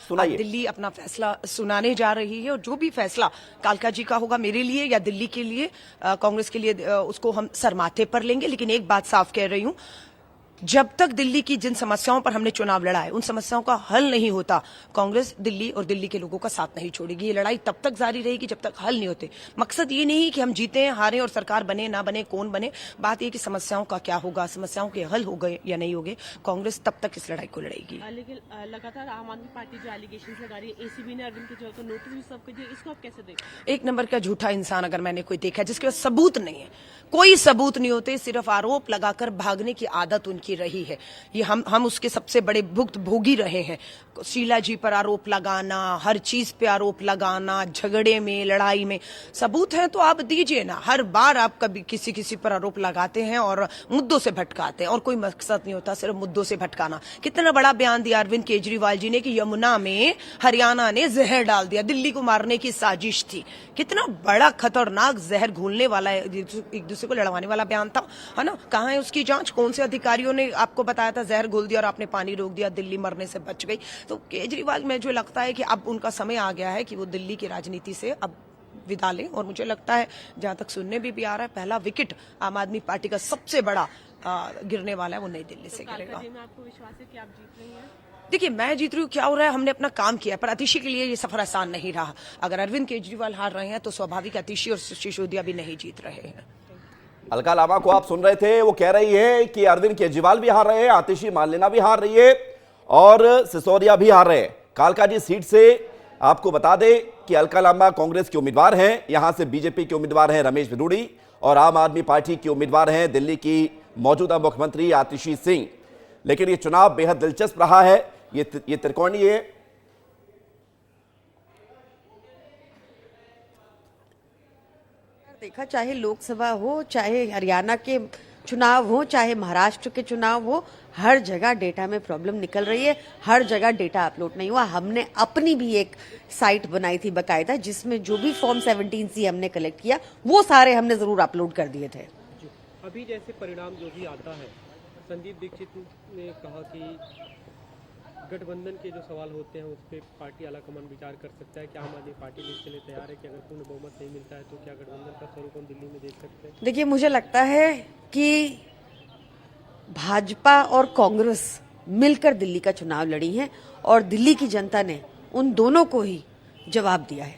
सुनाइए। दिल्ली अपना फैसला सुनाने जा रही है और जो भी फैसला कालका जी का होगा मेरे लिए या दिल्ली के लिए, कांग्रेस के लिए, उसको हम सर माथे पर लेंगे। लेकिन एक बात साफ कह रही हूं, जब तक दिल्ली की जिन समस्याओं पर हमने चुनाव लड़ा है उन समस्याओं का हल नहीं होता, कांग्रेस दिल्ली और दिल्ली के लोगों का साथ नहीं छोड़ेगी। ये लड़ाई तब तक जारी रहेगी जब तक हल नहीं होते। मकसद ये नहीं कि हम जीते हारें और सरकार बने ना बने, कौन बने, बात ये कि समस्याओं का क्या होगा, समस्याओं के हल हो गए या नहीं हो गए, कांग्रेस तब तक इस लड़ाई को लड़ेगी। लेकिन लगातार आम आदमी पार्टी जो एलिगेशन लगा रही है, एसीबी ने अरविंद केजरीवाल को नोटिस सब दिए, इसको आप कैसे देखते हैं? एक नंबर का झूठा इंसान अगर मैंने कोई देखा जिसके पास सबूत नहीं है, कोई सबूत नहीं होते, सिर्फ आरोप लगाकर भागने की आदत उनकी रही है। ये हम उसके सबसे बड़े भुक्त भोगी रहे हैं। शीला जी पर आरोप लगाना, हर चीज पे आरोप लगाना, झगड़े में, लड़ाई में सबूत है तो आप दीजिए ना। हर बार आप कभी किसी पर आरोप लगाते हैं और मुद्दों से भटकाते हैं और कोई मकसद नहीं होता, सिर्फ मुद्दों से भटकाना। कितना बड़ा बयान दिया अरविंद केजरीवाल जी ने कि यमुना में हरियाणा ने जहर डाल दिया, दिल्ली को मारने की साजिश थी। कितना बड़ा खतरनाक जहर घोलने वाला, एक दूसरे को लड़वाने वाला बयान था, है ना। कहाँ है उसकी जांच? कौन से अधिकारियों ने आपको बताया था जहर घोल दिया और आपने पानी रोक दिया, दिल्ली मरने से बच गई? तो केजरीवाल में जो लगता है कि अब उनका समय आ गया है कि वो दिल्ली की राजनीति से अब विदा लें। और मुझे लगता है, जहां तक सुनने भी आ रहा है, पहला विकेट आम आदमी पार्टी का सबसे बड़ा गिरने वाला है वो नई दिल्ली से गिरेगा। आपको विश्वास है कि आप जीत रही हैं? देखिए, मैं जीत रही हूँ, क्या हो रहा है, हमने अपना काम किया, पर अतिशी के लिए ये सफर आसान नहीं रहा। अगर अरविंद केजरीवाल हार रहे हैं तो स्वाभाविक अतिशी और सिसोदिया भी नहीं जीत रहे हैं। अलका लामा को आप सुन रहे थे, वो कह रही है कि अरविंद केजरीवाल भी हार रहे हैं, आतिशी मार्लेना भी हार रही है और सिसोदिया भी हार रहे हैं। कालका जी सीट से आपको बता दें कि अलका लामा कांग्रेस के उम्मीदवार हैं, यहां से बीजेपी के उम्मीदवार हैं रमेश बिदूड़ी और आम आदमी पार्टी के उम्मीदवार हैं दिल्ली की मौजूदा मुख्यमंत्री आतिशी सिंह। लेकिन ये चुनाव बेहद दिलचस्प रहा है, ये त्रिकोणीय है। देखा, चाहे लोकसभा हो, चाहे हरियाणा के चुनाव हो, चाहे महाराष्ट्र के चुनाव हो, हर जगह डेटा में प्रॉब्लम निकल रही है, हर जगह डेटा अपलोड नहीं हुआ। हमने अपनी भी एक साइट बनाई थी बकायदा, जिसमें जो भी फॉर्म 17C हमने कलेक्ट किया वो सारे हमने जरूर अपलोड कर दिए थे। अभी जैसे परिणाम जो भी आता है, संदीप दीक्षित ने कहा कि गठबंधन के जो सवाल होते हैं उस पर पार्टी आलाकमान विचार कर सकता है। क्या आम आदमी पार्टी भी इसके लिए तैयार है कि अगर पूर्ण बहुमत नहीं मिलता है तो क्या गठबंधन का स्वरूप हम दिल्ली में देख सकते हैं? देखिए, मुझे लगता है कि भाजपा और कांग्रेस मिलकर दिल्ली का चुनाव लड़ी है और दिल्ली की जनता ने उन दोनों को ही जवाब दिया है।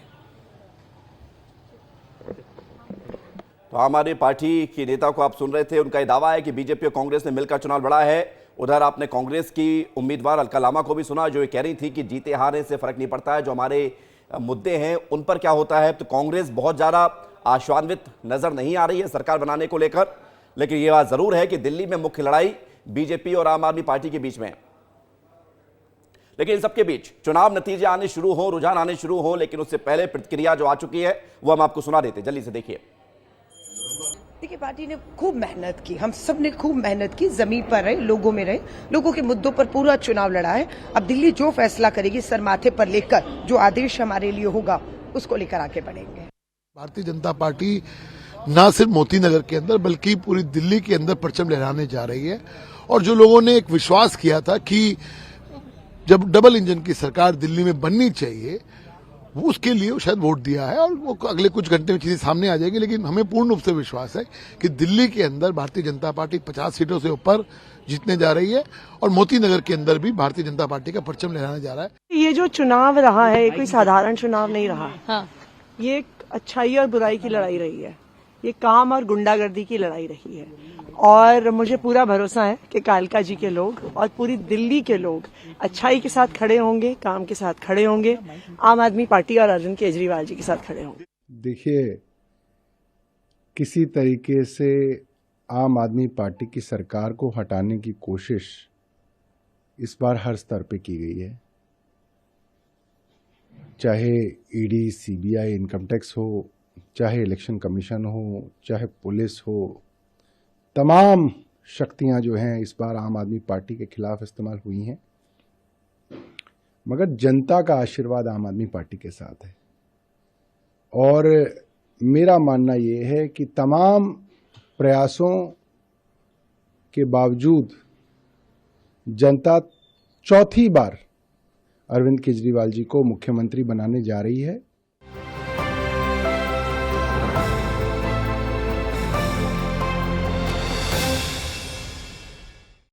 तो आम आदमी पार्टी के नेता को आप सुन रहे थे, उनका यह दावा है कि बीजेपी और कांग्रेस ने मिलकर चुनाव लड़ा है। उधर आपने कांग्रेस की उम्मीदवार अलका लामा को भी सुना, जो ये कह रही थी कि जीते हारे से फर्क नहीं पड़ता है, जो हमारे मुद्दे हैं उन पर क्या होता है। तो कांग्रेस बहुत ज्यादा आशान्वित नजर नहीं आ रही है सरकार बनाने को लेकर, लेकिन यह बात जरूर है कि दिल्ली में मुख्य लड़ाई बीजेपी और आम आदमी पार्टी के बीच में है। लेकिन इन सबके बीच चुनाव नतीजे आने शुरू हो, रुझान आने शुरू हो, लेकिन उससे पहले प्रतिक्रिया जो आ चुकी है वो हम आपको सुना देते, जल्दी से देखिए। देखिए, पार्टी ने खूब मेहनत की, हम सब ने खूब मेहनत की, जमीन पर रहे, लोगों में रहे, लोगों के मुद्दों पर पूरा चुनाव लड़ा है। अब दिल्ली जो फैसला करेगी सर माथे पर लेकर, जो आदेश हमारे लिए होगा उसको लेकर आगे बढ़ेंगे। भारतीय जनता पार्टी न सिर्फ मोती नगर के अंदर बल्कि पूरी दिल्ली के अंदर परचम लहराने जा रही है। और जो लोगों ने एक विश्वास किया था कि जब डबल इंजन की सरकार दिल्ली में बननी चाहिए, वो उसके लिए शायद वोट दिया है और वो अगले कुछ घंटे में चीजें सामने आ जाएंगी। लेकिन हमें पूर्ण रूप से विश्वास है कि दिल्ली के अंदर भारतीय जनता पार्टी 50 सीटों से ऊपर जीतने जा रही है और मोती नगर के अंदर भी भारतीय जनता पार्टी का परचम लहराने जा रहा है। ये जो चुनाव रहा है, कोई साधारण चुनाव नहीं रहा। हाँ। ये एक अच्छाई और बुराई की लड़ाई रही है, ये काम और गुंडागर्दी की लड़ाई रही है। और मुझे पूरा भरोसा है कि कालका जी के लोग और पूरी दिल्ली के लोग अच्छाई के साथ खड़े होंगे, काम के साथ खड़े होंगे, आम आदमी पार्टी और अरविंद केजरीवाल जी के साथ खड़े होंगे। देखिए, किसी तरीके से आम आदमी पार्टी की सरकार को हटाने की कोशिश इस बार हर स्तर पे की गई है, चाहे ईडी, सीबीआई, इनकम टैक्स हो, चाहे इलेक्शन कमीशन हो, चाहे पुलिस हो। तमाम शक्तियां जो हैं इस बार आम आदमी पार्टी के खिलाफ इस्तेमाल हुई हैं, मगर जनता का आशीर्वाद आम आदमी पार्टी के साथ है। और मेरा मानना ये है कि तमाम प्रयासों के बावजूद जनता चौथी बार अरविंद केजरीवाल जी को मुख्यमंत्री बनाने जा रही है।